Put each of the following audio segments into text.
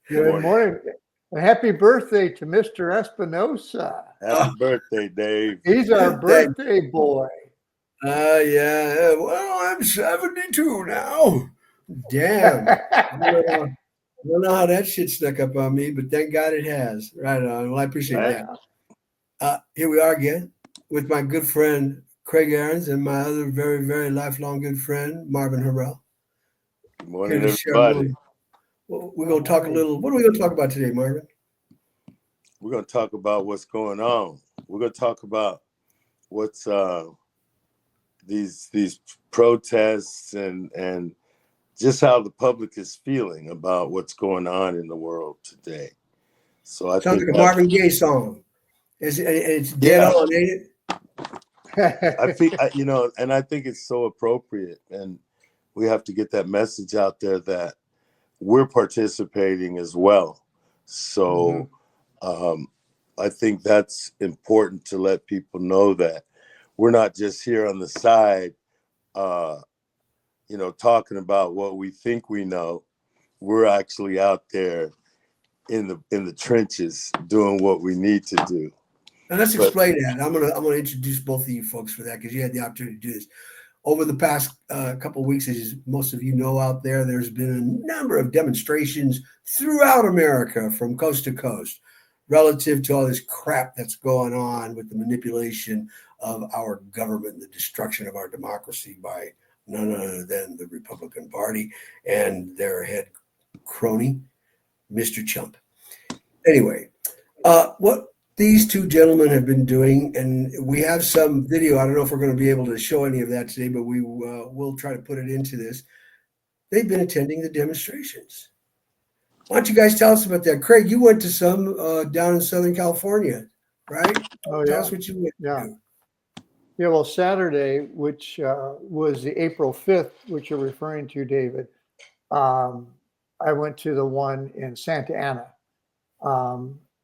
Good morning. Happy birthday to Mr. Espinosa. Happy birthday, Dave. He's our birthday boy. Yeah. Well, I'm 72 now. Damn. I don't know how that shit snuck up on me, but thank God it has. Right on. Well, I appreciate that. Here we are again with my good friend Craig Aarons and my other very, very lifelong good friend Marvin Harrell. Good morning, everybody. We're going to talk a little. What are we going to talk about today, Marvin? We're going to talk about what's going on. We're going to talk about what's these protests and just how the public is feeling about what's going on in the world today. So I Sounds think like a Marvin Gaye song. It's dead on, ain't it? I think and I think it's so appropriate, and we have to get that message out there that we're participating as well. So I think that's important to let people know that we're not just here on the side, talking about what we think we know. We're actually out there in the trenches doing what we need to do. Now let's explain that. I'm gonna introduce both of you folks for that because you had the opportunity to do this. Over the past couple of weeks, as most of you know out there, there's been a number of demonstrations throughout America from coast to coast relative to all this crap that's going on with the manipulation of our government and the destruction of our democracy by none other than the Republican Party and their head crony, Mr. Chump. Anyway, what these two gentlemen have been doing, and we have some video. I don't know if we're going to be able to show any of that today, but we will try to put it into this. They've been attending the demonstrations. Why don't you guys tell us about that? Craig, you went to some down in Southern California, right? Oh, Tell yeah. us what you went to. Yeah, well, Saturday, which was the April 5th, which you're referring to, David, I went to the one in Santa Ana,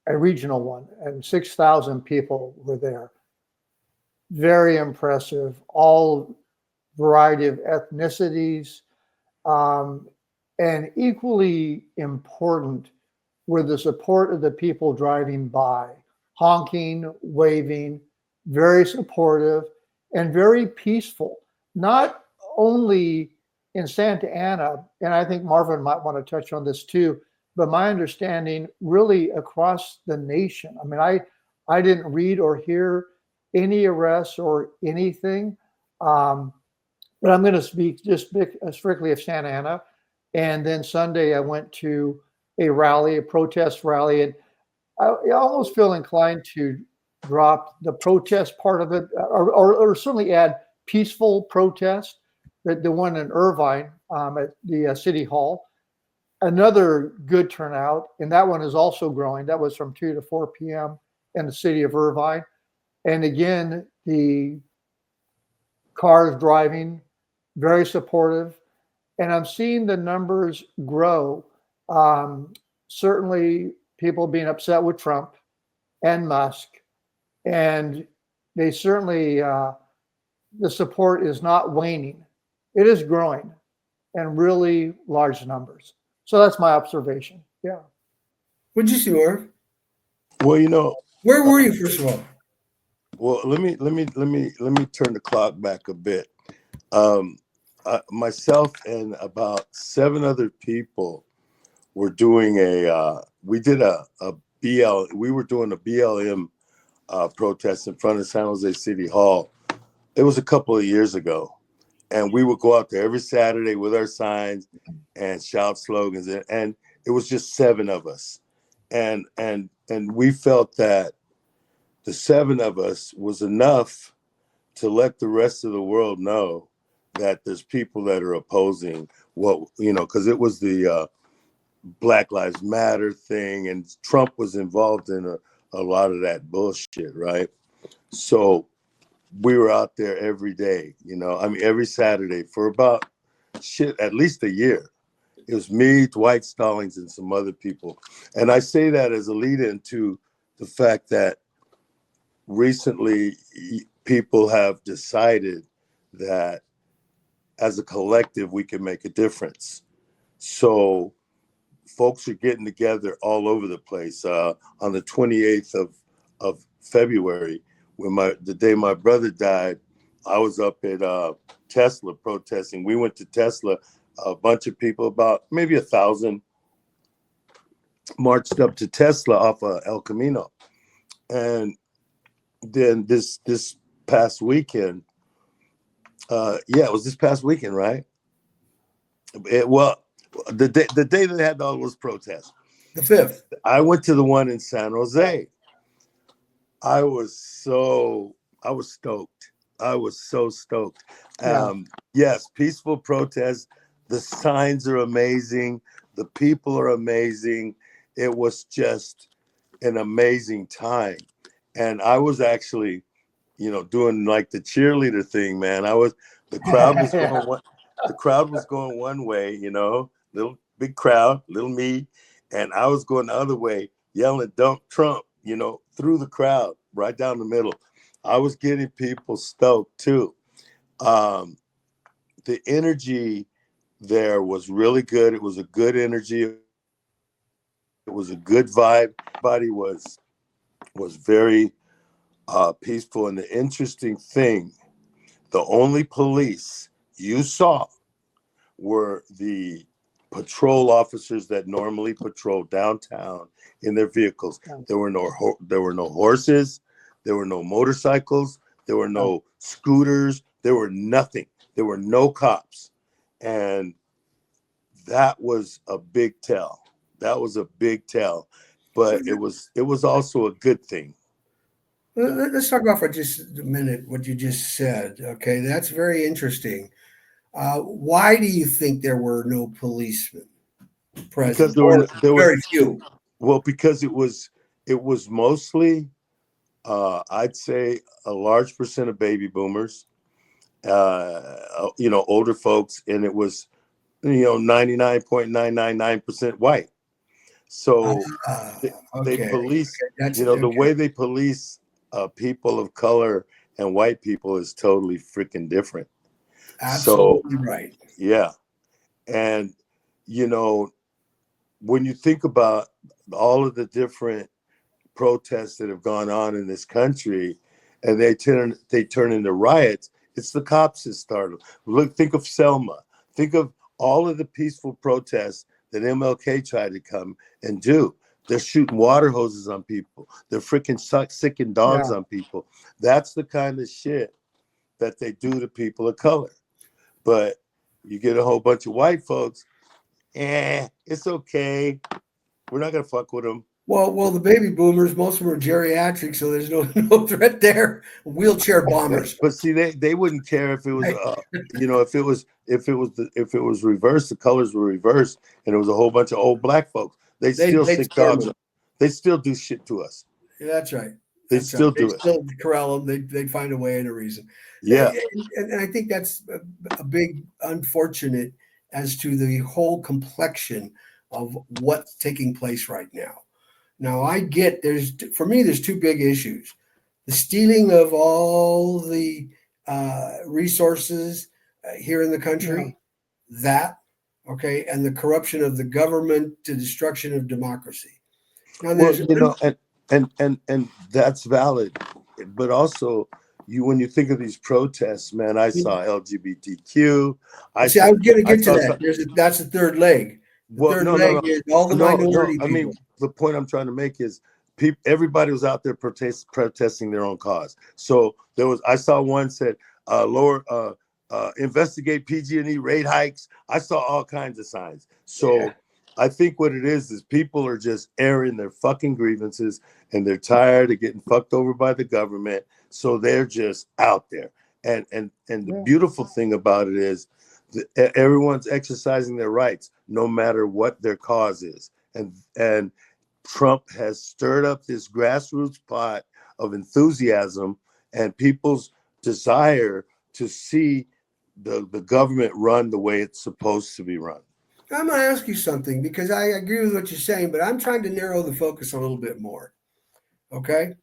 a regional one, and 6,000 people were there. Very impressive, all variety of ethnicities, and equally important were the support of the people driving by, honking, waving, very supportive and very peaceful, not only in Santa Ana, and I think Marvin might want to touch on this too, but my understanding really across the nation. I mean, I didn't read or hear any arrests or anything, but I'm going to speak just strictly of Santa Ana. And then Sunday I went to a rally, a protest rally, and I almost feel inclined to drop the protest part of it, or certainly add peaceful protest, the one in Irvine at the City Hall. Another good turnout, and that one is also growing. That was from 2 to 4 p.m. in the city of Irvine. And again, the cars driving, very supportive. And I'm seeing the numbers grow. Certainly people being upset with Trump and Musk. And they certainly, the support is not waning. It is growing in really large numbers. So that's my observation. Yeah. What'd you see, Marv? Well, where were you, first of all? Well, let me turn the clock back a bit. Myself and about 7 other people were doing we were doing a BLM protest in front of San Jose City Hall. It was a couple of years ago. And we would go out there every Saturday with our signs and shout slogans. And it was just 7 of us. And we felt that the 7 of us was enough to let the rest of the world know that there's people that are opposing because it was the Black Lives Matter thing, and Trump was involved in a lot of that bullshit, right? So we were out there every day, every Saturday for about at least a year. It was me, Dwight Stallings, and some other people. And I say that as a lead into the fact that recently people have decided that as a collective, we can make a difference. So folks are getting together all over the place. On the 28th of February, when the day my brother died, I was up at Tesla protesting. We went to Tesla, a bunch of people, about maybe 1,000, marched up to Tesla off of El Camino. And then this past weekend, it was this past weekend, right? The day that they had all those protests. The 5th. I went to the one in San Jose. I was stoked. I was so stoked. Yes, peaceful protests. The signs are amazing. The people are amazing. It was just an amazing time. And I was actually, doing like the cheerleader thing, man. The crowd was going one way, little big crowd, little me, and I was going the other way, yelling "Dump Trump," through the crowd, right down the middle. I was getting people stoked too. The energy there was really good. It was a good energy. It was a good vibe. Everybody was very peaceful. And the interesting thing, the only police you saw were the patrol officers that normally patrol downtown in their vehicles. There were no horses, there were no motorcycles, there were no scooters, there were nothing. There were no cops. And that was a big tell. That was a big tell. But it was also a good thing. Let's talk about for just a minute what you just said. Okay, that's very interesting. Why do you think there were no policemen present? Because there were very few. Well, because it was mostly, I'd say, a large percent of baby boomers, older folks, and it was, 99.999% white. So they police, the way they police people of color and white people is totally freaking different. Absolutely right. Yeah. And, when you think about all of the different protests that have gone on in this country and they turn into riots, it's the cops that started. Think of Selma. Think of all of the peaceful protests that MLK tried to come and do. They're shooting water hoses on people. They're freaking sicking dogs on people. That's the kind of shit that they do to people of color. But you get a whole bunch of white folks, it's okay. We're not going to fuck with them. Well, the baby boomers, most of them are geriatric, so there's no threat there. Wheelchair bombers. But see, they wouldn't care if it was, if it was reversed, the colors were reversed, and it was a whole bunch of old black folks. They still stick dogs. They still do shit to us. Yeah, that's right. They still do it. Still corral them. They'd find a way and a reason. Yeah, and I think that's a big unfortunate as to the whole complexion of what's taking place right now. Now, I get there's two big issues: the stealing of all the resources here in the country, and the corruption of the government to destruction of democracy. Now, and that's valid, but also when you think of these protests, man, I saw LGBTQ. I was going to get to that. That's the third leg. Third leg is all the minority people. I mean, the point I'm trying to make is everybody was out there protesting their own cause. So I saw one said, investigate PG&E rate hikes. I saw all kinds of signs. So I think what it is people are just airing their fucking grievances and they're tired of getting fucked over by the government. So they're just out there. And the beautiful thing about it is everyone's exercising their rights, no matter what their cause is. And Trump has stirred up this grassroots pot of enthusiasm and people's desire to see the government run the way it's supposed to be run. I'm going to ask you something because I agree with what you're saying, but I'm trying to narrow the focus a little bit more. Okay.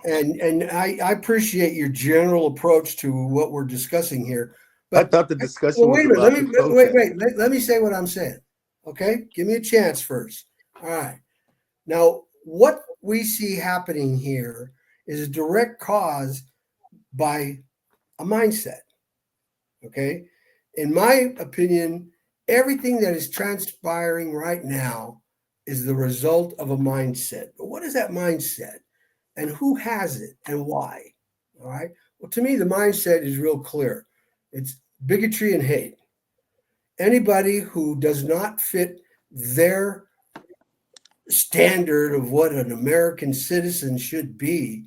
And I appreciate your general approach to what we're discussing here. But I thought the discussion was wait a minute. about Let me say what I'm saying. Okay, give me a chance first. All right. Now, what we see happening here is a direct cause by a mindset. Okay. In my opinion, everything that is transpiring right now is the result of a mindset. But what is that mindset? And who has it and why? All right. Well, to me, the mindset is real clear. It's bigotry and hate. Anybody who does not fit their standard of what an American citizen should be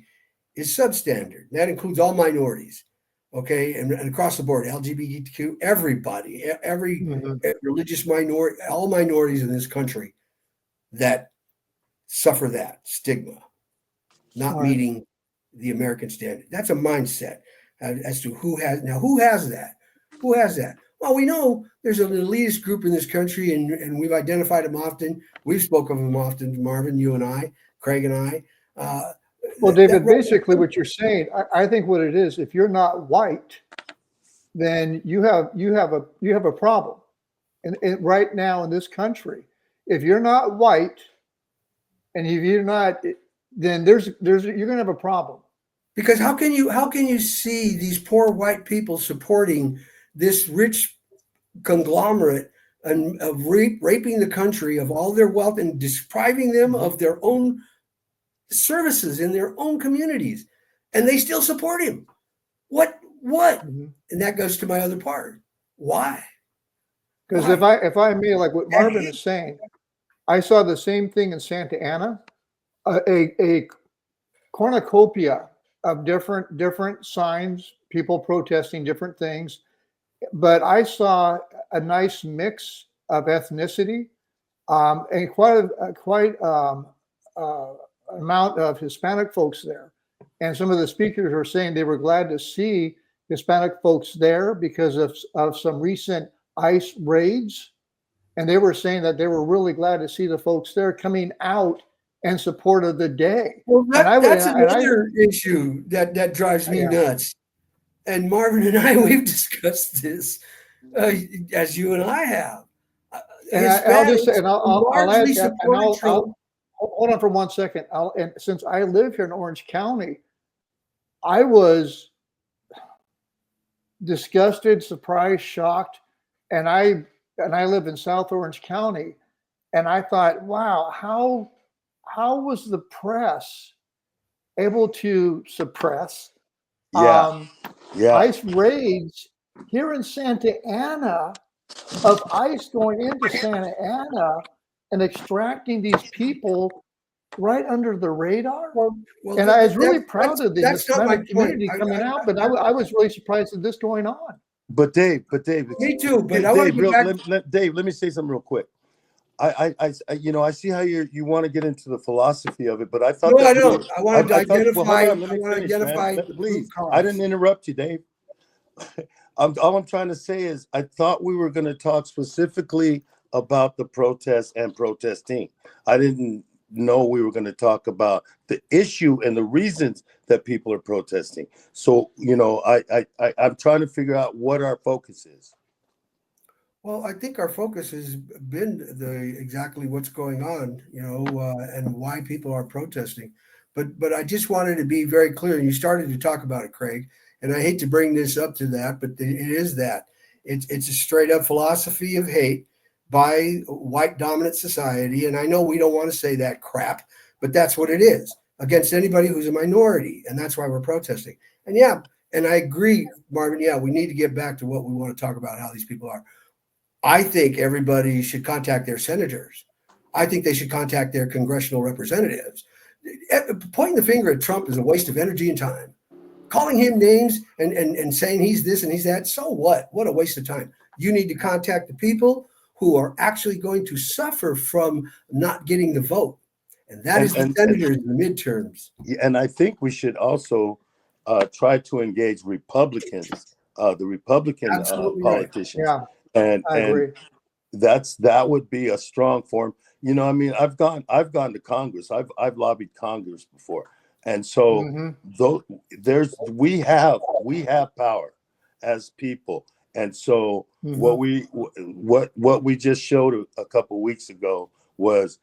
is substandard. That includes all minorities, okay, and across the board, LGBTQ, everybody, every Mhm. religious minority, all minorities in this country that suffer that stigma, not Right. meeting the American standard. That's a mindset as to who has that? Who has that? Well, we know there's an elitist group in this country, and we've identified them often. We've spoken of them often, Marvin, you and I, Craig and I. Uh, Well, that David, basically what you're saying, I think what it is, if you're not white, then you have a problem. And right now in this country, if you're not white and if you're not, then you're gonna have a problem. Because how can you see these poor white people supporting this rich conglomerate and of raping the country of all their wealth and depriving them Mhm. of their own services in their own communities, and they still support him? What? Mhm. And that goes to my other part. Why? Because if Why? I may, like what That Marvin hate. is saying, I saw the same thing in Santa Ana, a cornucopia of different signs, people protesting different things. But I saw a nice mix of ethnicity, and quite uh, amount of Hispanic folks there. And some of the speakers were saying they were glad to see Hispanic folks there because of some recent ICE raids. And they were saying that they were really glad to see the folks there coming out in support of the day. Well, And I would, that's and I, another issue that drives me yeah, nuts. And Marvin and I, and we've discussed this, uh, as you and I have. Uh, I'll just say, Hispanics and I'll largely add, and supported Trump. I'll hold on for 1 second. And since I live here in Orange County, I was disgusted, surprised, shocked, and I live in South Orange County, and I thought, wow, how was the press able to suppress Yeah, um, yeah, ICE raids here in Santa Ana, of ICE going into Santa Ana and extracting these people right under the radar? Well, well, And I was really proud of the that's not my Hispanic point. community coming out, but I was really surprised at this going on. but Dave, Me too. But Dave, I want to get back. Dave, let me say something real quick. I see how you want to get into the philosophy of it, but I thought No, I that we were, don't. I want to I thought, well, hold identify. on, let I me want to finish, man. identify the root Please, I cause. didn't interrupt you, Dave. All I'm trying to say is I thought we were going to talk specifically about the protest and protesting. I didn't know we were going to talk about the issue and the reasons that people are protesting. So, I'm trying to figure out what our focus is. Well, I think our focus has been the exactly what's going on, and why people are protesting. But I just wanted to be very clear, and you started to talk about it, Craig. And I hate to bring this up to that, but it is that it's a straight up philosophy of hate by white dominant society. And I know we don't want to say that crap, but that's what it is against anybody who's a minority, and that's why we're protesting. And yeah, and I agree, Marvin. Yeah, we need to get back to what we want to talk about, how these people are. I think everybody should contact their senators. I think they should contact their congressional representatives. Pointing the finger at Trump is a waste of energy and time. Calling him names and saying he's this and he's that, so what? What a waste of time. You need to contact the people who are actually going to suffer from not getting the vote. And that And is the and and, senators in the midterms. and I think we should also try to engage Republicans, the Republican Absolutely right. politicians, Yeah, I and agree. that would be a strong form. I mean, I've gone to Congress. I've lobbied Congress before, and so Hmm. though we have power as people, And so Mhm. what we just showed a couple weeks ago was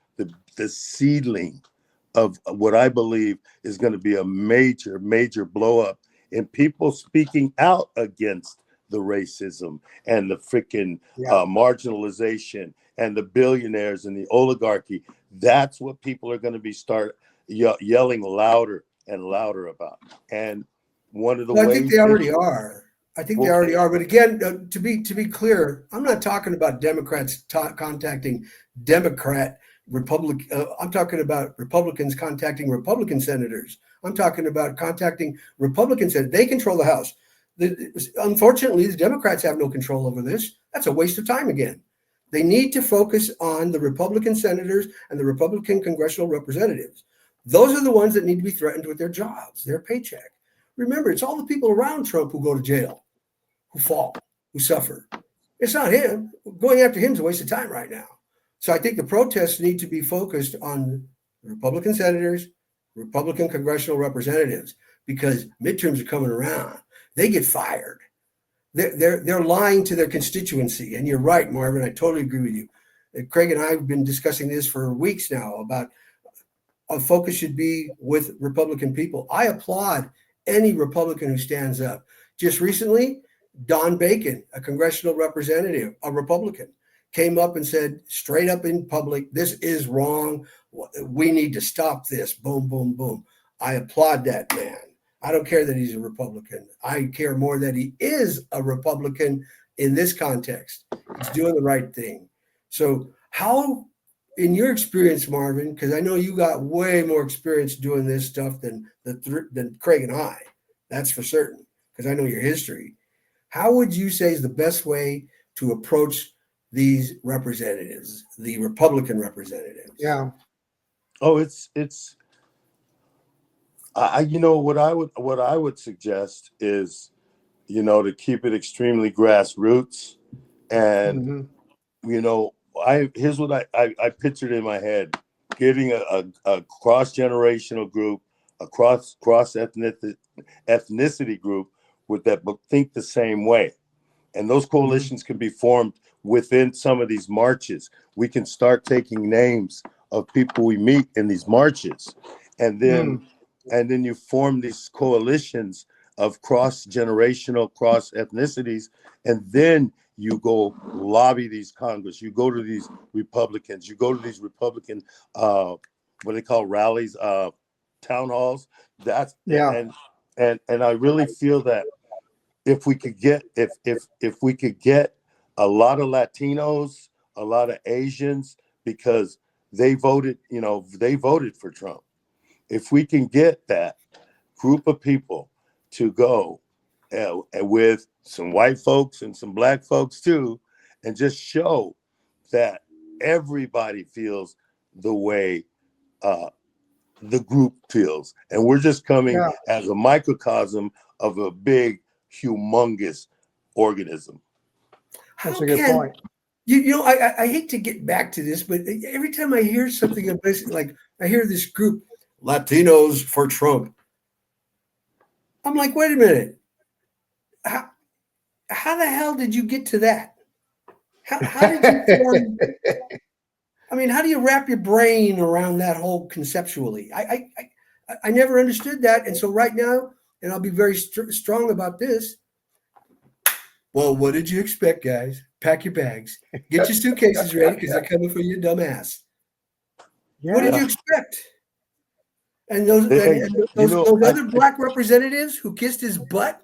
the seedling of what I believe is going to be a major blow up in people speaking out against the racism and the freaking Yeah. marginalization and the billionaires and the oligarchy. That's what people are going to be yelling louder and louder about. And one of the Well, I think ways they they already do, are. I think they well, already are. But again, to be clear, I'm not talking about Democrats contacting Democrat Republic. I'm talking about Republicans contacting Republican senators. I'm talking about contacting Republican senators. They control the House. Unfortunately, the Democrats have no control over this. That's a waste of time again. They need to focus on the Republican senators and the Republican congressional representatives. Those are the ones that need to be threatened with their jobs, their paycheck. Remember, it's all the people around Trump who go to jail, who fall, who suffer. It's not him. Going after him is a waste of time right now. So I think the protests need to be focused on Republican senators, Republican congressional representatives, because midterms are coming around. They get fired. They're lying to their constituency. And you're right, Marvin. I totally agree with you. Craig and I have been discussing this for weeks now about our focus should be with Republican people. I applaud any Republican who stands up. Just recently, Don Bacon, a congressional representative, a Republican, came up and said straight up in public, this is wrong. We need to stop this. Boom, boom, boom. I applaud that man. I don't care that he's a Republican. I care more that he is a Republican in this context. He's doing the right thing. So how, in your experience, Marvin, because I know you got way more experience doing this stuff than Craig and I, that's for certain, because I know your history. How would you say is the best way to approach these representatives, the Republican representatives? Yeah. oh, it's you know what I would suggest is, to keep it extremely grassroots. And Mhm. here's what I pictured in my head: getting a cross-generational group, a cross ethnicity group with that think the same way. And those Mhm. coalitions can be formed within some of these marches. We can start taking names of people we meet in these marches, and then Mm. you form these coalitions of cross-generational, cross ethnicities, and then you go lobby these Congress. You go to these Republicans. You go to these Republican, what they call rallies, town halls. That's Yeah. and I really feel that if we could get if we could get a lot of Latinos, a lot of Asians, because they voted for Trump. If we can get that group of people to go, with some white folks and some black folks too, and just show that everybody feels the way uh, the group feels, and we're just coming Yeah. as a microcosm of a big, humongous organism. That's How a good can point. I hate to get back to this, but every time I hear something of this, like I hear this group, Latinos for Trump, I'm like, wait a minute. How the hell did you get to that? How did you form? I mean, how do you wrap your brain around that whole conceptually? I never understood that, and so right now, and I'll be very strong about this. Well, what did you expect, guys? Pack your bags, get your suitcases ready because they're coming for you, dumbass. What did Yeah. you expect? And those and, Hey, and those other black representatives who kissed his butt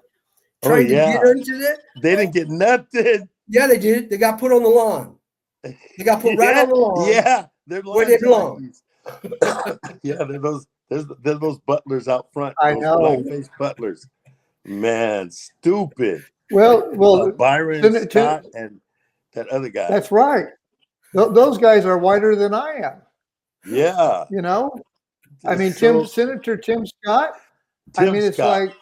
oh trying to get yeah, into that. they didn't get nothing. Yeah, they did. They got put on the lawn. They got put right Yeah, on the lawn yeah, they're where they lawn belong. tennies. Yeah, there's those butlers out front, I those know. black-faced butlers. Man, stupid. Well, Byron Scott and that other guy. that's right. Those guys are whiter than I am. Yeah, You know, I mean, so Senator Tim Scott. I Tim mean, it's Scott. like,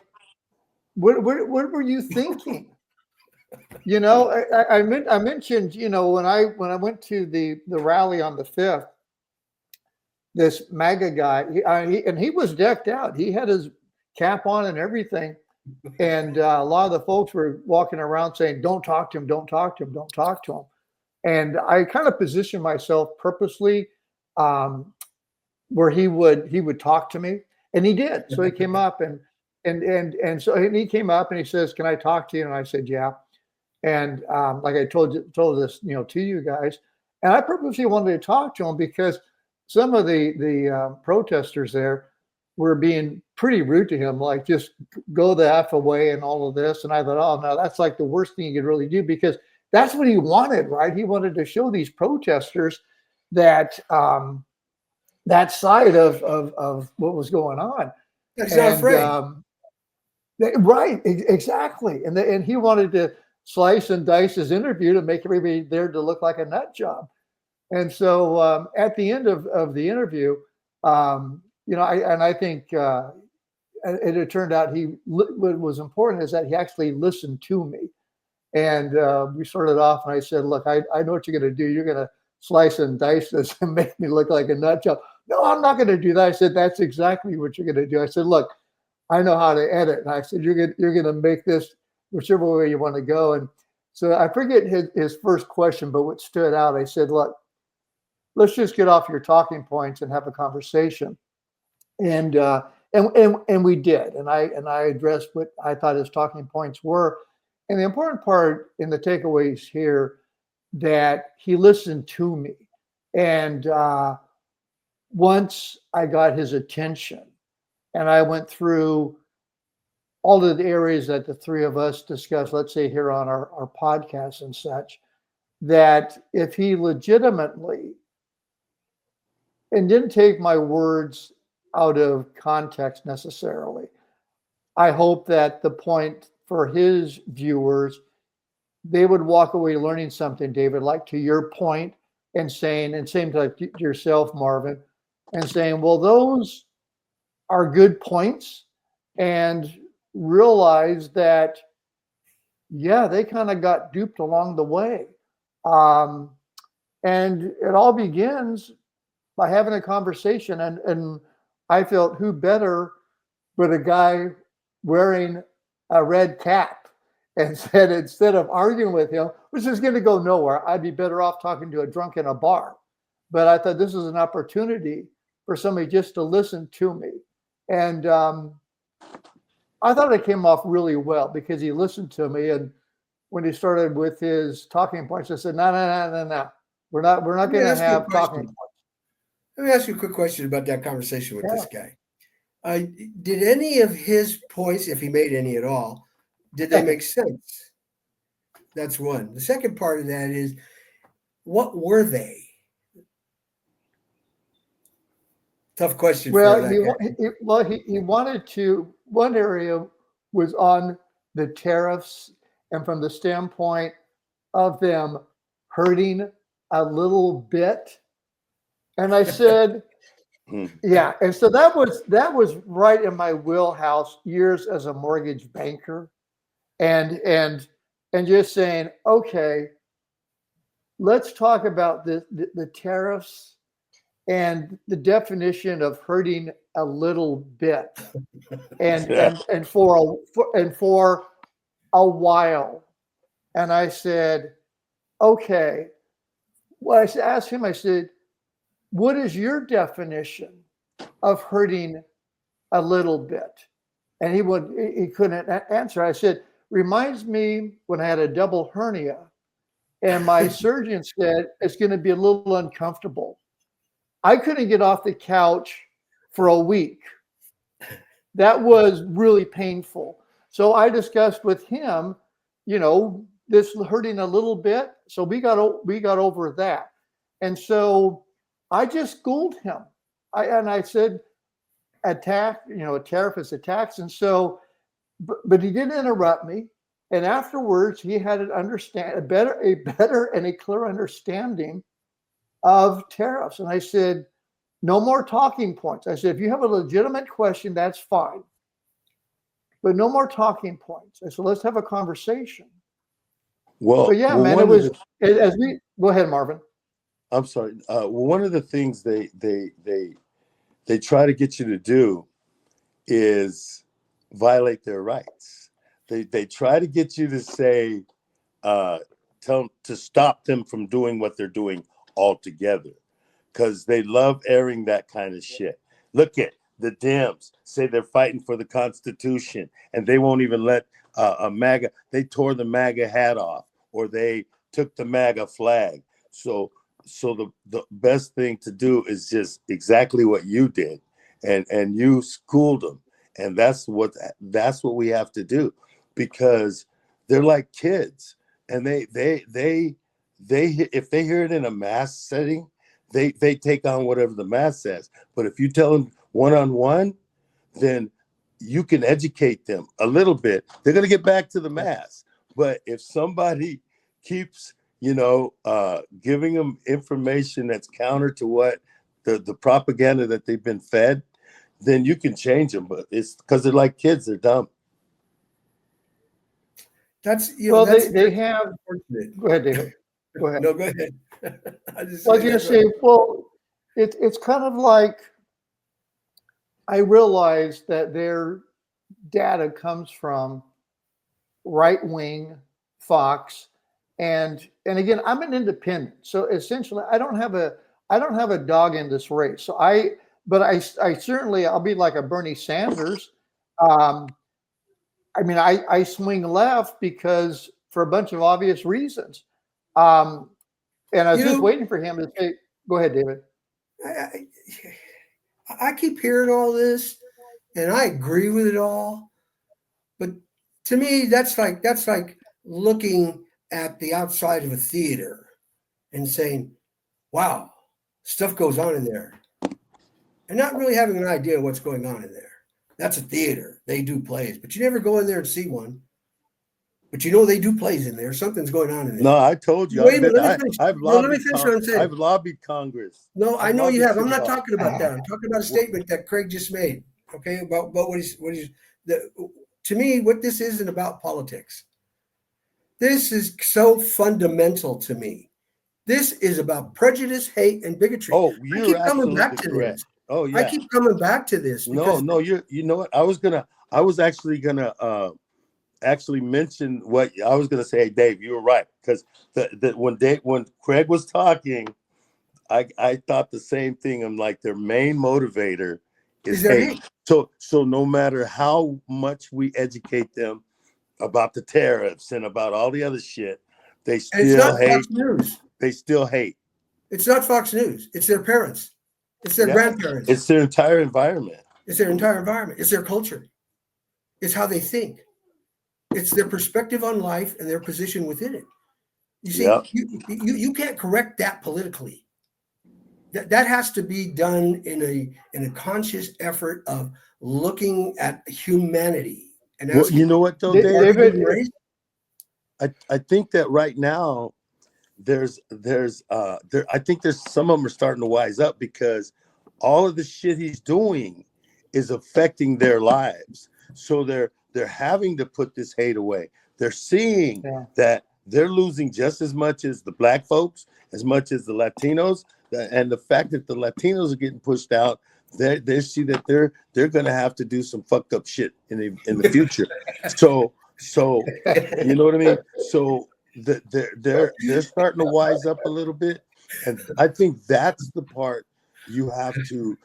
what were you thinking? You know, I mentioned, when I went to the rally on the 5th, this MAGA guy, and he was decked out. He had his cap on and everything, And a lot of the folks were walking around saying, don't talk to him, don't talk to him, don't talk to him. And I kind of positioned myself purposely where he would talk to me, and he did. So he came up and he came up and he says, "Can I talk to you?" And I said, "Yeah." And like I told this, to you guys, and I purposely wanted to talk to him because some of the protesters there were being pretty rude to him, like just go the F away and all of this. And I thought, oh no, that's like the worst thing you could really do, because that's what he wanted, right? He wanted to show these protesters that that side of what was going on. He's not afraid. Right, exactly. And he wanted to slice and dice his interview to make everybody there to look like a nut job. And so at the end of the interview, I think it turned out what was important is that he actually listened to me. And we started off, and I said, "Look, I know what you're going to do. You're going to slice and dice this and make me look like a nut job." "No, I'm not going to do that." I said, "That's exactly what you're going to do." I said, "Look, I know how to edit." And I said, you're going to make this whichever way you want to go." And so I forget his first question, but what stood out, I said, "Look, let's just get off your talking points and have a conversation." And we did. And I addressed what I thought his talking points were. And the important part in the takeaways here, that he listened to me. And once I got his attention and I went through all of the areas that the three of us discussed, let's say here on our podcast and such, that if he legitimately, and didn't take my words out of context necessarily, I hope that the point for his viewers, they would walk away learning something, David, like to your point, and saying, and same to yourself, Marvin, and saying, well, those are good points, and realize that, yeah, they kind of got duped along the way. And it all begins by having a conversation. And I felt, who better but a guy wearing a red cap, and said, instead of arguing with him, which is going to go nowhere, I'd be better off talking to a drunk in a bar. But I thought this is an opportunity for somebody just to listen to me. And I thought it came off really well, because he listened to me. And when he started with his talking points, I said, no. We're not going to have talking points. Let me ask you a quick question about that conversation with this guy. Did any of his points, if he made any at all, did they make sense? That's one. The second part of that is, what were they? Tough question. Well, he wanted to. One area was on the tariffs, and from the standpoint of them hurting a little bit. And I said, yeah. And so that was right in my wheelhouse, years as a mortgage banker, and just saying, okay, let's talk about the tariffs and the definition of hurting a little bit, and for a while. And I said, okay. Well, I asked him, I said, what is your definition of hurting a little bit? And he couldn't answer. I said, reminds me when I had a double hernia, and my surgeon said it's going to be a little uncomfortable. I couldn't get off the couch for a week. That was really painful. So I discussed with him, this hurting a little bit. So we got over that. And so I just schooled him. I said, a tariff is a tax. And so, but he didn't interrupt me. And afterwards, he had a better and a clear understanding of tariffs. And I said, no more talking points. I said, if you have a legitimate question, that's fine, but no more talking points. I said, let's have a conversation. Well, yeah, man, it was go ahead, Marvin. I'm sorry. One of the things they try to get you to do is violate their rights. They try to get you to say, tell them to stop them from doing what they're doing altogether, because they love airing that kind of shit. Look at the Dems say they're fighting for the Constitution, and they won't even let a MAGA. They tore the MAGA hat off, or they took the MAGA flag. So the best thing to do is just exactly what you did, and you schooled them, and that's what we have to do, because they're like kids, and they if they hear it in a mass setting, they take on whatever the mass says. But if you tell them one-on-one, then you can educate them a little bit. They're going to get back to the mass. But if somebody keeps, giving them information that's counter to what the propaganda that they've been fed, then you can change them. But it's because they're like kids. They're dumb. That's, they have. Go ahead, David. Go ahead. No, go ahead. I was going to say, well, it's kind of like, I realize that their data comes from right-wing Fox, and again, I'm an independent, so essentially, I don't have a dog in this race. So I certainly, I'll be like a Bernie Sanders. I swing left because for a bunch of obvious reasons. And I was just waiting for him to say, go ahead, David. I keep hearing all this, and I agree with it all. But to me, that's like looking at the outside of a theater and saying, wow, stuff goes on in there, and not really having an idea of what's going on in there. That's a theater. They do plays, but you never go in there and see one. But they do plays in there. Something's going on in there. No, I told you. Wait, let me finish what I'm saying. I've lobbied Congress. No, I know you have. I'm not talking about that. I'm talking about a statement that Craig just made. Okay, about what he's to me, what this isn't about politics. This is so fundamental to me. This is about prejudice, hate, and bigotry. Oh, you're absolutely correct. This. Oh, yeah. I keep coming back to this. No, you know what? I was actually gonna mention what I was gonna say. Hey, Dave, you were right, because when Craig was talking, I thought the same thing. I'm like, their main motivator is hate. So no matter how much we educate them about the tariffs and about all the other shit, they still hate. Fox News. They still hate. It's not Fox News. It's their parents. It's their grandparents. It's their entire environment. It's their entire environment. It's their culture. It's how they think. It's their perspective on life and their position within it. You see, you can't correct that politically. That has to be done in a conscious effort of looking at humanity. And well, you know what, though, David? I think that right now there's I think there's some of them are starting to wise up, because all of the shit he's doing is affecting their lives. So they're having to put this hate away. They're seeing that they're losing just as much as the black folks, as much as the Latinos, and the fact that the Latinos are getting pushed out, they see that they're going to have to do some fucked up shit in the future. So you know what I mean? So they're starting to wise up a little bit, and I think that's the part you have to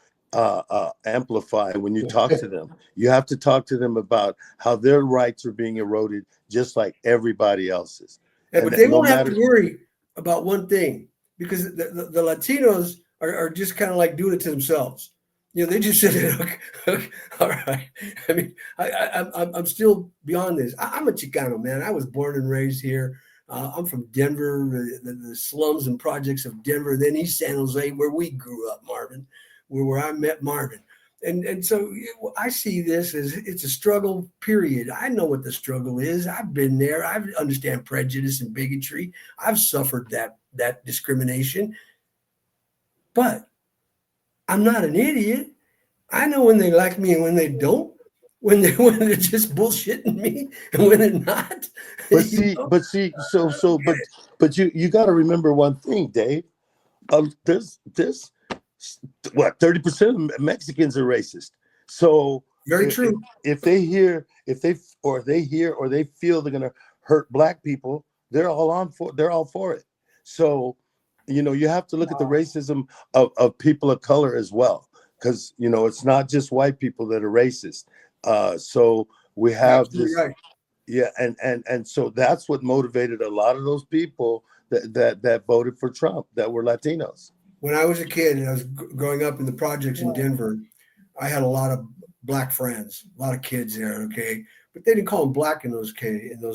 amplify when you talk to them. You have to talk to them about how their rights are being eroded just like everybody else's. But they won't have to worry about one thing, because the Latinos are just kind of like doing it to themselves. They just said, okay, all right. I mean, I'm still beyond this. I'm a Chicano, man. I was born and raised here. I'm from Denver, the slums and projects of Denver, then East San Jose, where we grew up, Marvin, where I met Marvin. And so I see this as it's a struggle, period. I know what the struggle is. I've been there. I understand prejudice and bigotry. I've suffered that discrimination. But I'm not an idiot. I know when they like me and when they don't. When they're just bullshitting me and when they're not. But you got to remember one thing, Dave. There's what 30% of Mexicans are racist. So Very true. If they hear or they feel they're gonna hurt black people, they're all for it. So, you have to look at the racism of people of color as well, because it's not just white people that are racist. So we have Absolutely this, right. yeah, and so that's what motivated a lot of those people that voted for Trump, that were Latinos. When I was a kid and I was growing up in the projects in Denver, I had a lot of black friends, a lot of kids there. Okay, but they didn't call them black in those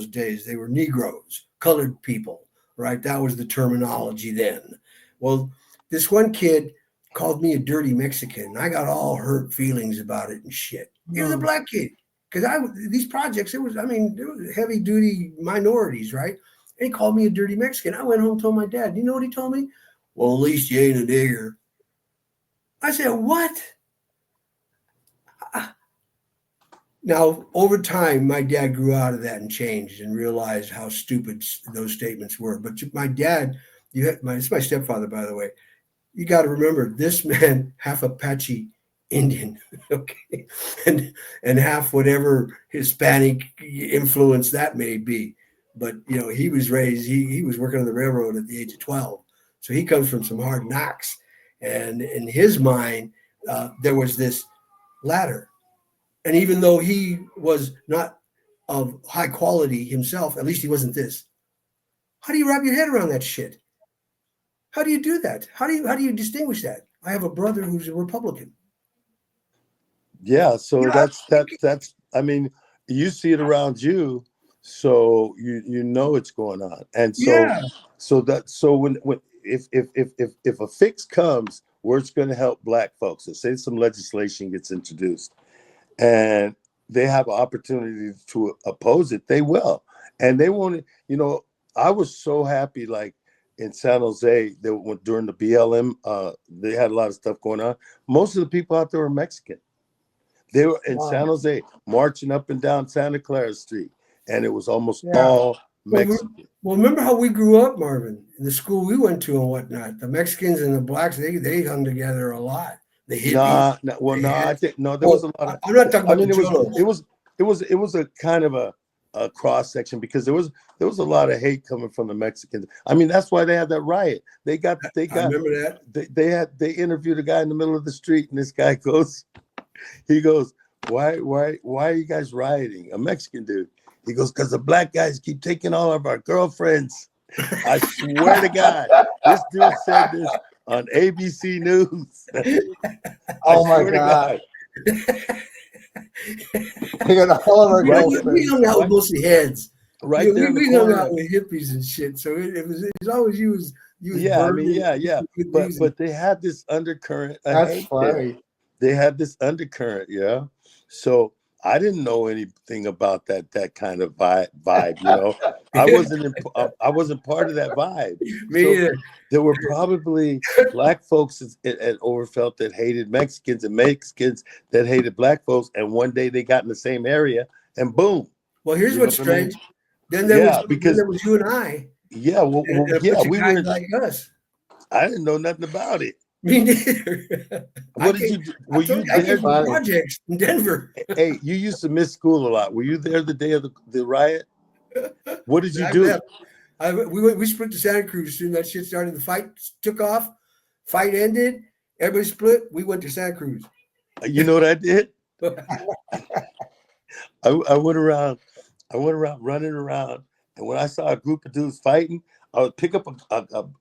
days. They were Negroes, colored people, right? That was the terminology then. Well, this one kid called me a dirty Mexican. I got all hurt feelings about it and shit. He was a black kid, because these projects, there was heavy duty minorities, right? And he called me a dirty Mexican. I went home and told my dad. You know what he told me? Well, at least you ain't a nigger. I said, what? Now, over time, my dad grew out of that and changed and realized how stupid those statements were. But my dad, it's my stepfather, by the way. You got to remember, this man, half Apache Indian, okay, and half whatever Hispanic influence that may be. But he was raised. He was working on the railroad at the age of 12. So he comes from some hard knocks, and in his mind, there was this ladder. And even though he was not of high quality himself, at least he wasn't this. How do you wrap your head around that shit? How do you do that? How do you distinguish that? I have a brother who's a Republican. Yeah, so that's. I mean, you see it around you, so you know it's going on, and so when if a fix comes where it's going to help black folks, so say some legislation gets introduced, and they have an opportunity to oppose it, they will, and they won't. I was so happy, like in San Jose, during the BLM, they had a lot of stuff going on. Most of the people out there were Mexican. They were in San Jose marching up and down Santa Clara Street, and it was almost all Mexican. Well, remember how we grew up, Marvin, in the school we went to and whatnot. The Mexicans and the blacks, they hung together a lot. The hippies. I think there was a lot of. I'm not talking about it was a kind of a cross section, because there was a lot of hate coming from the Mexicans. I mean, that's why they had that riot. I remember that. They interviewed a guy in the middle of the street, and this guy goes, why are you guys rioting? A Mexican dude. He goes, because the black guys keep taking all of our girlfriends. I swear to God, this dude said this on ABC News. Oh my God. We got all of our girlfriends. We hung out with mostly heads. Right there. We hung out with hippies and shit. So it was always you was But they had this undercurrent. That's funny. They had this undercurrent, yeah. So I didn't know anything about that kind of vibe. I wasn't part of that vibe. There were probably black folks at Overfelt that hated Mexicans, and Mexicans that hated black folks, and one day they got in the same area, and boom. Well, here's what's strange. Then there was you and I. Yeah, we were like us. I didn't know nothing about it. Me neither. What did you do? Were you there? Projects in Denver. Hey, you used to miss school a lot. Were you there the day of the riot? What did you do? We split to Santa Cruz as soon as that shit started. The fight took off. Fight ended. Everybody split. We went to Santa Cruz. You know what I did? I went around running around, and when I saw a group of dudes fighting, I would pick up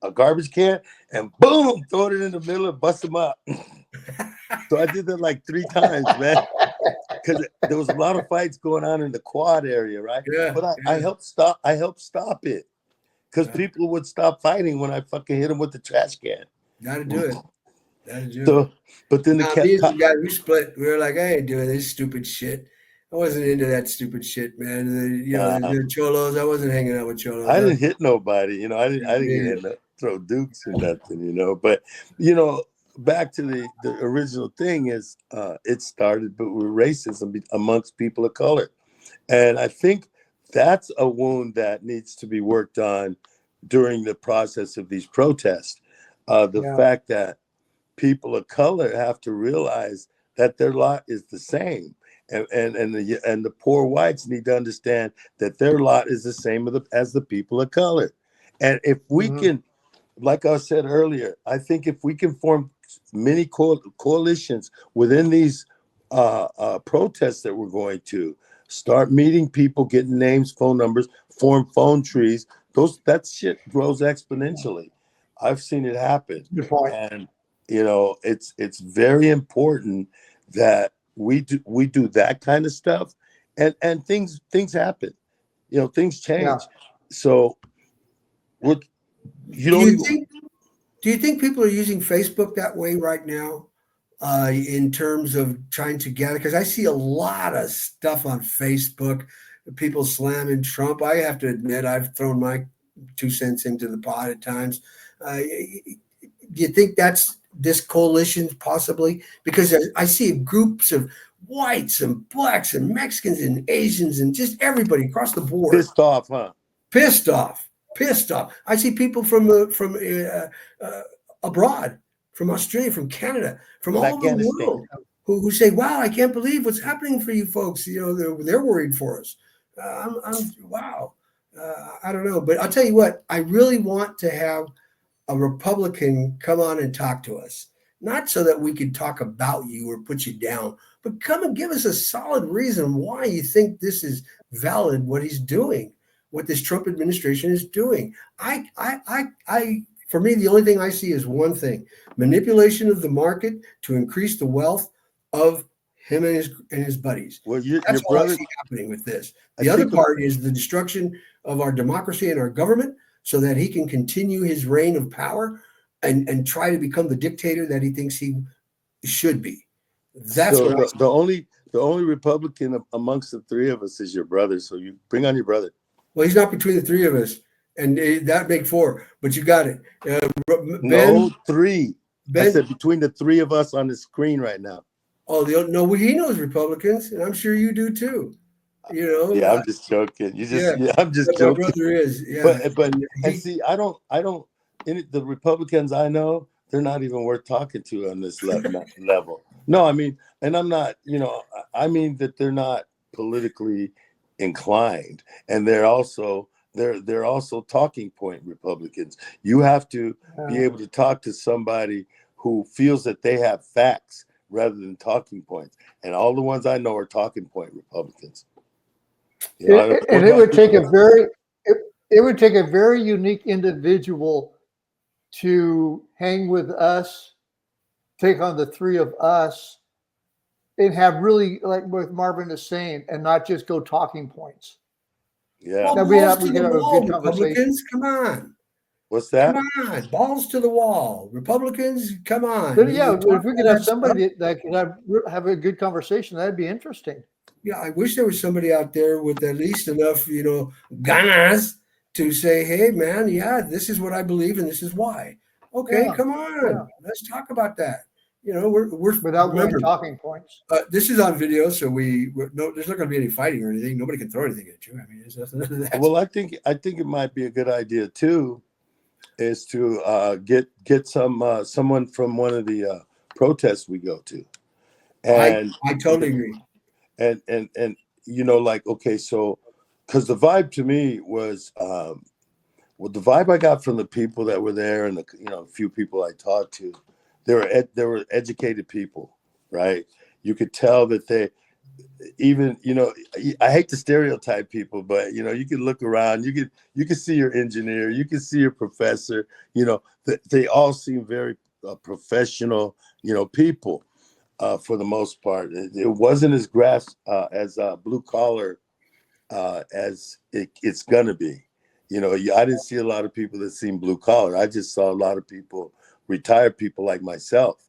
a garbage can and boom, throw it in the middle and bust them up. So I did that like 3 times, man, because there was a lot of fights going on in the quad area, right? Yeah. But I helped stop it, because people would stop fighting when I fucking hit them with the trash can. Gotta do it. So, but then the guy we split. We were like, I ain't doing this stupid shit. I wasn't into that stupid shit, man. The cholos. I wasn't hanging out with cholos. I didn't hit nobody. I didn't get throw dukes or nothing. But back to the original thing is it started with racism amongst people of color, and I think that's a wound that needs to be worked on during the process of these protests. The fact that people of color have to realize that their lot is the same. and the poor whites need to understand that their lot is the same as the people of color. And if we can, like I said earlier, I think if we can form many coalitions within these protests that we're going to start meeting people, getting names, phone numbers, form phone trees, that shit grows exponentially. I've seen it happen. Good point. And it's very important that we do that kind of stuff, and things happen. Things change. Yeah. So what do you think people are using Facebook that way right now, in terms of trying to gather? Because I see a lot of stuff on Facebook, people slamming Trump. I have to admit, I've thrown my 2 cents into the pot at times. Do you think that's this coalition possibly? Because I see groups of whites and blacks and Mexicans and Asians and just everybody across the board pissed off, huh? Pissed off. I see people from abroad, from Australia, from Canada, from all over the world, who say, "Wow, I can't believe what's happening for you folks." They're worried for us. Wow. I don't know, but I'll tell you what. I really want to have a Republican come on and talk to us, not so that we could talk about you or put you down, but come and give us a solid reason why you think this is valid, what he's doing, what this Trump administration is doing. For me, the only thing I see is one thing: manipulation of the market to increase the wealth of him and his buddies. Well, That's what I see happening with this. The other part is the destruction of our democracy and our government, so that he can continue his reign of power and try to become the dictator that he thinks he should be. That's so what the only Republican amongst the three of us is your brother. So you bring on your brother. Well, he's not between the three of us, and that make four. But you got it. No, three. Ben, I said between the three of us on the screen right now. Oh, no, he knows Republicans, and I'm sure you do too. Yeah, I'm just joking. I'm just my joking. brother is, yeah. But see, I don't. The Republicans I know, they're not even worth talking to on this level. No, I mean, and I'm not. I mean that they're not politically inclined, and they're also talking point Republicans. You have to be able to talk to somebody who feels that they have facts rather than talking points, and all the ones I know are talking point Republicans. It would take a very unique individual to hang with us, take on the three of us, and have really, like what Marvin is saying, and not just go talking points. Yeah, well, we get a good conversation. Republicans, come on. What's that? Come on, balls to the wall. Republicans, come on. But yeah, if we could have somebody that could have a good conversation, that'd be interesting. Yeah, I wish there was somebody out there with at least enough, ganas to say, "Hey, man, yeah, this is what I believe and this is why." Okay, come on, let's talk about that. We're without going talking points. This is on video, so there's not going to be any fighting or anything. Nobody can throw anything at you. I mean, there's nothing of that. Well, I think it might be a good idea too, is to get someone from one of the protests we go to. And I totally agree. And okay, so because the vibe to me was the vibe I got from the people that were there and a few people I talked to, they were educated people, right? You could tell that they even I hate to stereotype people, but you can look around, you can see your engineer, you can see your professor, they all seem very professional, people. For the most part, it wasn't as as blue collar as it's gonna be. I didn't see a lot of people that seem blue collar. I just saw a lot of people, retired people like myself,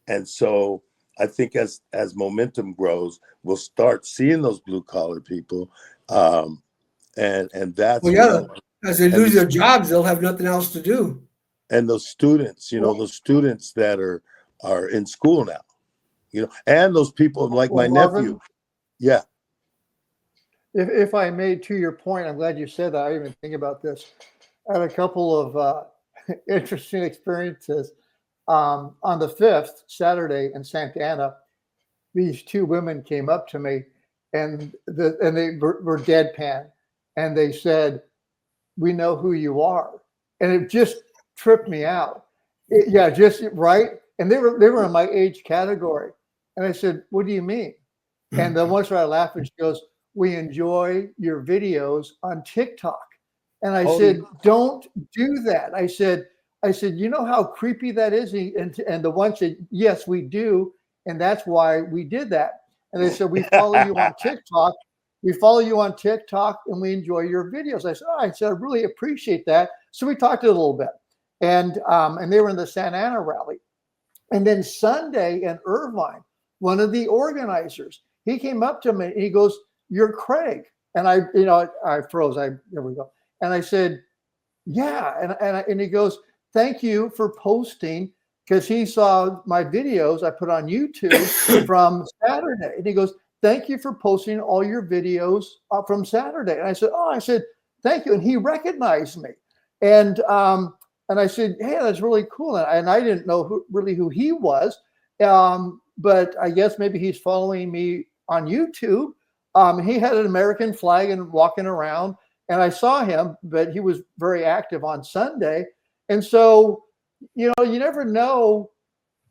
and so I think as momentum grows, we'll start seeing those blue collar people, and that's as they lose their jobs, they'll have nothing else to do. And those students, those students that are in school now. And those people like my nephew. Yeah. If I may, to your point, I'm glad you said that. I didn't even think about this. I had a couple of interesting experiences. On the 5th, Saturday in Santa Ana, these two women came up to me, and they were deadpan, and they said, "We know who you are," and it just tripped me out. Yeah, just right. And they were in my age category, and I said, "What do you mean?" And then once I laughed, and she goes, "We enjoy your videos on TikTok." And I said, "Don't do that." I said, "You know how creepy that is?" And the one said, "Yes, we do. And that's why we did that." And they said, "We follow you on TikTok. We follow you on TikTok and we enjoy your videos." I said, "Oh," I said, "I really appreciate that." So we talked a little bit. And they were in the Santa Ana rally. And then Sunday in Irvine, one of the organizers, he came up to me and he goes, "You're Craig." And I froze. There we go. And I said, "Yeah." And he goes, "Thank you for posting," because he saw my videos I put on YouTube from Saturday. And he goes, "Thank you for posting all your videos from Saturday." And I said, "Thank you." And he recognized me. And I said, "Hey, that's really cool." And I didn't know who he was. But I guess maybe he's following me on YouTube. He had an American flag and walking around. And I saw him, but he was very active on Sunday. And so, you never know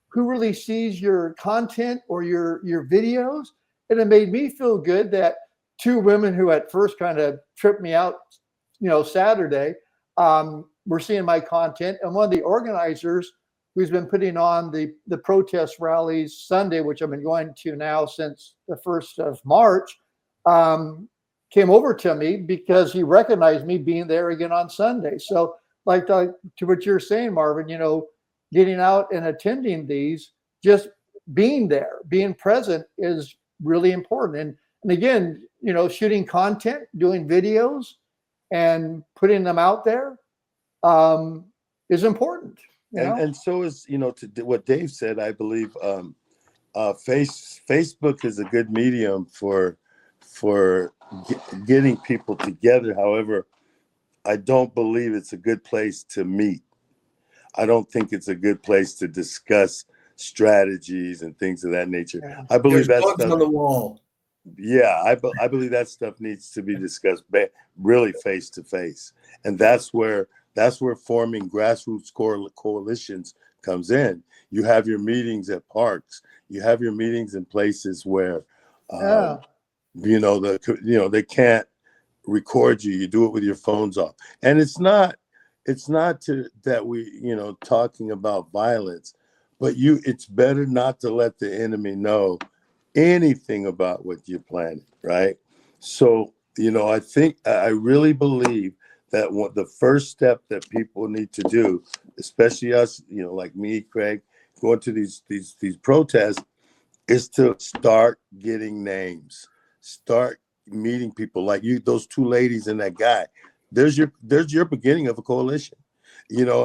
who really sees your content or your videos. And it made me feel good that two women who at first kind of tripped me out, Saturday, were seeing my content. And one of the organizers who's been putting on the protest rallies Sunday, which I've been going to now since the 1st of March, came over to me because he recognized me being there again on Sunday. So like to what you're saying, Marvin, getting out and attending these, just being there, being present is really important. And again, shooting content, doing videos and putting them out there is important. And so is, to what Dave said, I believe Facebook is a good medium for getting people together. However, I don't believe it's a good place to meet. I don't think it's a good place to discuss strategies and things of that nature. Yeah. I believe There's that's bugs on the wall. Yeah, I believe that stuff needs to be discussed really face to face, and that's where forming grassroots coalitions comes in. You have your meetings at parks. You have your meetings in places where, they can't record you. You do it with your phones off, and it's not that we talking about violence, but it's better not to let the enemy know anything about what you're planning, right? So I really believe that the first step that people need to do, especially us, like me, Craig, going to these protests, is to start getting names, start meeting people like you, those two ladies and that guy. There's your beginning of a coalition, and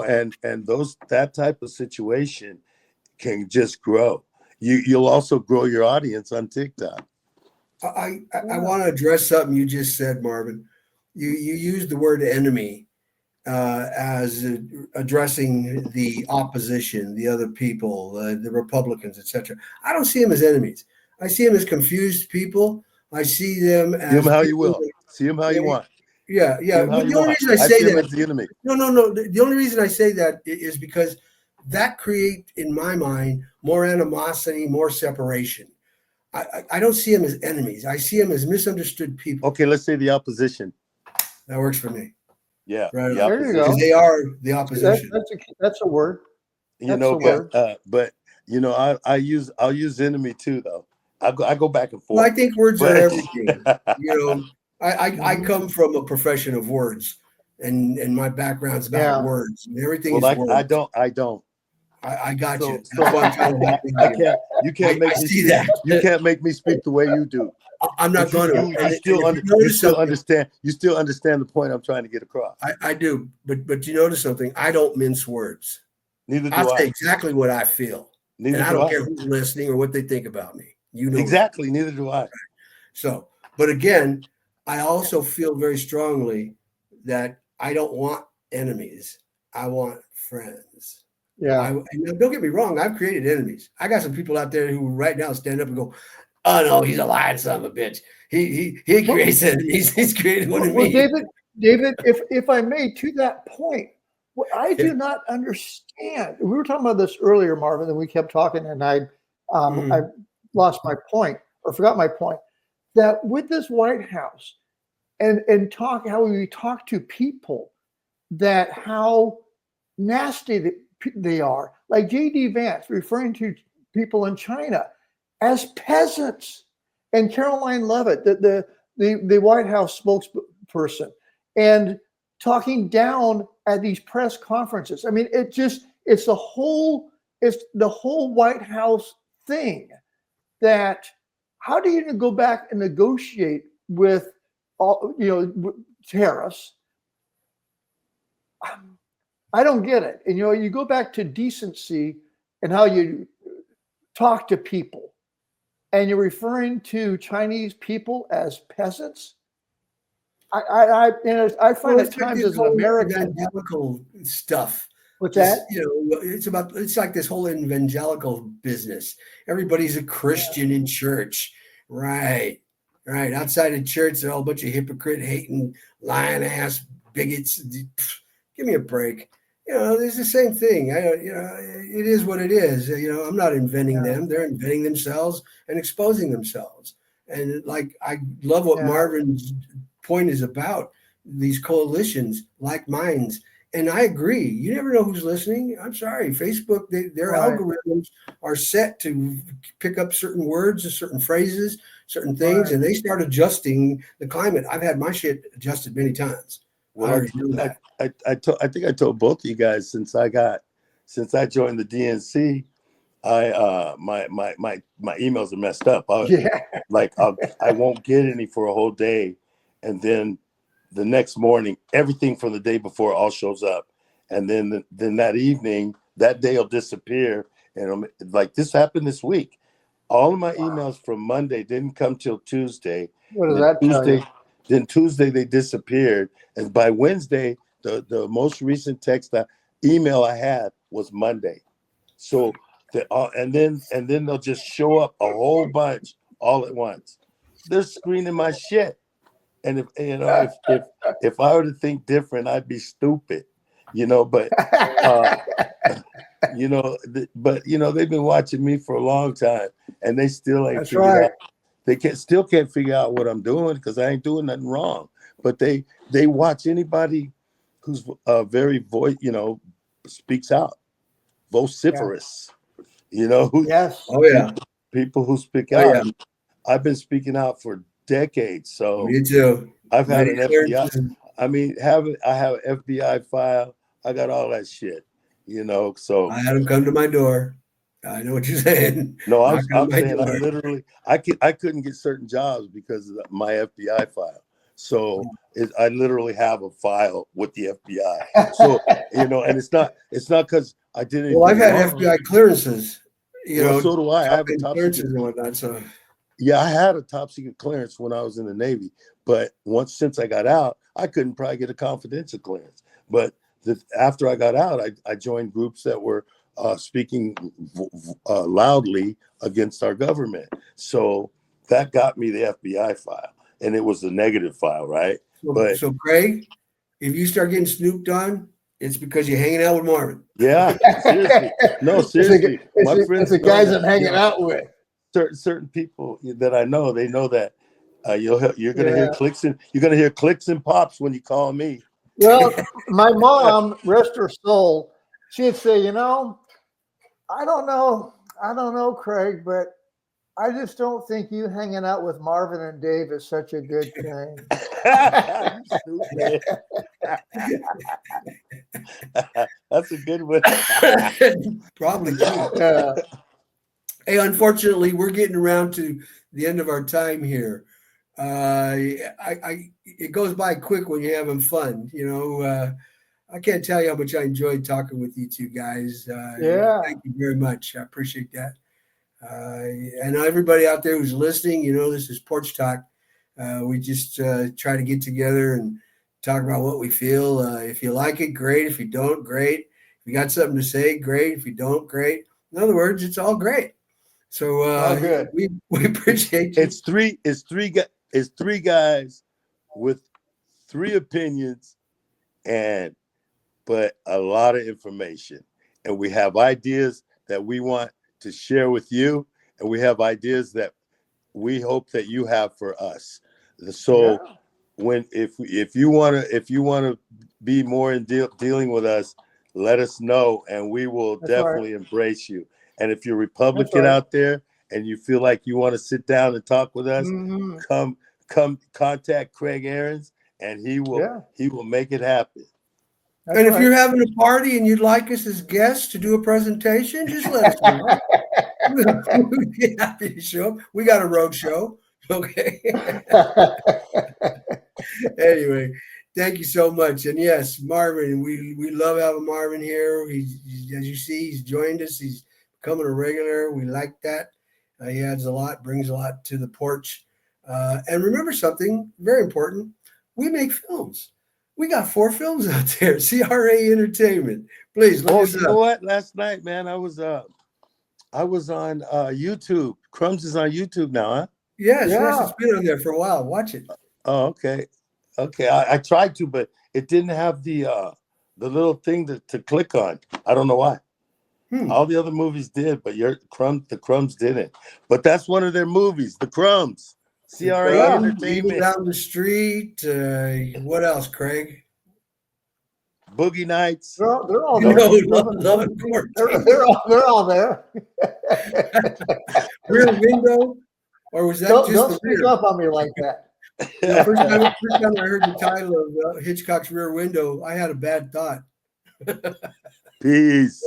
that type of situation can just grow. You'll also grow your audience on TikTok. I want to address something you just said, Marvin. You used the word enemy as addressing the opposition, the other people, the Republicans, etc. I don't see them as enemies. I see them as confused people. I see them as see them how you will. See them how you want. Yeah. But the only reason I say that as the enemy. No. The only reason I say that is because that creates, in my mind, more animosity, more separation. I don't see them as enemies. I see them as misunderstood people. Okay, let's say the opposition. That works for me. Yeah, right. There you go. Because they are the opposition. That's a word. But I'll use enemy too, though. I go back and forth. Well, I think words are everything. I come from a profession of words, and my background's about words. And everything is words. I don't. I got you. So you can't make me speak. You can't make me speak the way you do. I'm not going to. You still understand the point I'm trying to get across. I do, but you notice something? I don't mince words. Neither do I say exactly what I feel. Neither and I don't care who's listening or what they think about me. Exactly. Neither do I. So, but again, I also feel very strongly that I don't want enemies. I want friends. Yeah. And don't get me wrong, I've created enemies. I got some people out there who right now stand up and go, "Oh no, he's a lying son of a bitch. He creates enemies. He's created one of Well, me." David, if I may, to that point, what I do not understand. We were talking about this earlier, Marvin, and we kept talking, and I lost my point or forgot my point. That with this White House and how we talk to people, that how nasty they are, like J.D. Vance referring to people in China as peasants, and Caroline Leavitt, the White House spokesperson, and talking down at these press conferences. I mean, it's the whole White House thing. That how do you go back and negotiate with all tariffs? I don't get it. And you go back to decency and how you talk to people, and you're referring to Chinese people as peasants. I find at times as an American evangelical stuff. What's that? It's like this whole evangelical business. Everybody's a Christian in church, right? Right. Outside of church, they're all a bunch of hypocrite, hating, lying ass bigots. Give me a break. It's the same thing. It is what it is. I'm not inventing them. They're inventing themselves and exposing themselves. And like, I love what Marvin's point is about, these coalitions, like minds. And I agree. You never know who's listening. I'm sorry. Facebook, their algorithms are set to pick up certain words and certain phrases, certain things, and they start adjusting the climate. I've had my shit adjusted many times. Well, I think I told both of you guys since I joined the DNC, my emails are messed up. I won't get any for a whole day, and then the next morning, everything from the day before all shows up, and then that evening, that day will disappear. And like this happened this week. All of my emails from Monday didn't come till Tuesday. What does that tell you? Then Tuesday they disappeared, and by Wednesday, the most recent email I had was Monday. So and then they'll just show up a whole bunch all at once. They're screening my shit. And if I were to think different, I'd be stupid, But they've been watching me for a long time, and they still ain't figured out. They can't figure out what I'm doing because I ain't doing nothing wrong. But they watch anybody who's very speaks out, vociferous. Yes. Oh yeah. People who speak out. Yeah. I've been speaking out for decades. So me too. I've had an FBI. I have an FBI file. I got all that shit. So I had them come to my door. I know what you're saying. No, I'm saying I couldn't get certain jobs because of my FBI file. So I literally have a file with the FBI. So and it's not because I didn't. Well, I've had FBI clearances. So do I. I have a top clearances secret. And whatnot. So yeah, I had a top secret clearance when I was in the Navy, but since I got out, I couldn't probably get a confidential clearance. But after I got out, I joined groups that were speaking loudly against our government. So that got me the FBI file, and it was the negative file, right? So Craig, if you start getting snooped on, it's because you're hanging out with Marvin. Yeah, seriously. No, seriously. It's the guys I'm hanging out with. Certain people that I know, they know that you're gonna hear clicks and pops when you call me. Well, my mom, rest her soul, she'd say, I don't know, Craig, but I just don't think you hanging out with Marvin and Dave is such a good thing. That's a good one. Probably too. Yeah. Hey, unfortunately, we're getting around to the end of our time here. It goes by quick when you're having fun. I can't tell you how much I enjoyed talking with you two guys. Thank you very much. I appreciate that. And everybody out there who's listening, this is Porch Talk. We just try to get together and talk about what we feel. If you like it, great. If you don't, great. If you got something to say, great. If you don't, great. In other words, it's all great. So good. we appreciate you. It's three guys with three opinions but a lot of information. And we have ideas that we want to share with you, and we have ideas that we hope that you have for us. So if you want to be more in dealing with us, let us know, and we will definitely embrace you. And if you're Republican out there and you feel like you want to sit down and talk with us, come contact Craig Aarons, and he will make it happen. And if you're having a party and you'd like us as guests to do a presentation, just let us know. We'd be happy to show up. We got a road show. Okay. Anyway, thank you so much. And yes, Marvin, we love having Marvin here. He's, as you see, he's joined us. He's becoming a regular. We like that. He adds a lot, brings a lot to the porch. And remember something very important. We make films. We got 4 films out there. CRA Entertainment. Please look us up. You know what? Last night, man, I was on YouTube. Crumbs is on YouTube now, huh? Yes, it's been on there for a while. Watch it. Oh, okay. I tried to, but it didn't have the little thing to click on. I don't know why. All the other movies did, but the Crumbs didn't. But that's one of their movies, The Crumbs. CRA Entertainment. Down the street. What else, Craig? Boogie Nights. They're all there. They're all there. Rear Window, or was that don't just speak up on me like that. First time I heard the title of Hitchcock's Rear Window, I had a bad thought. Peace.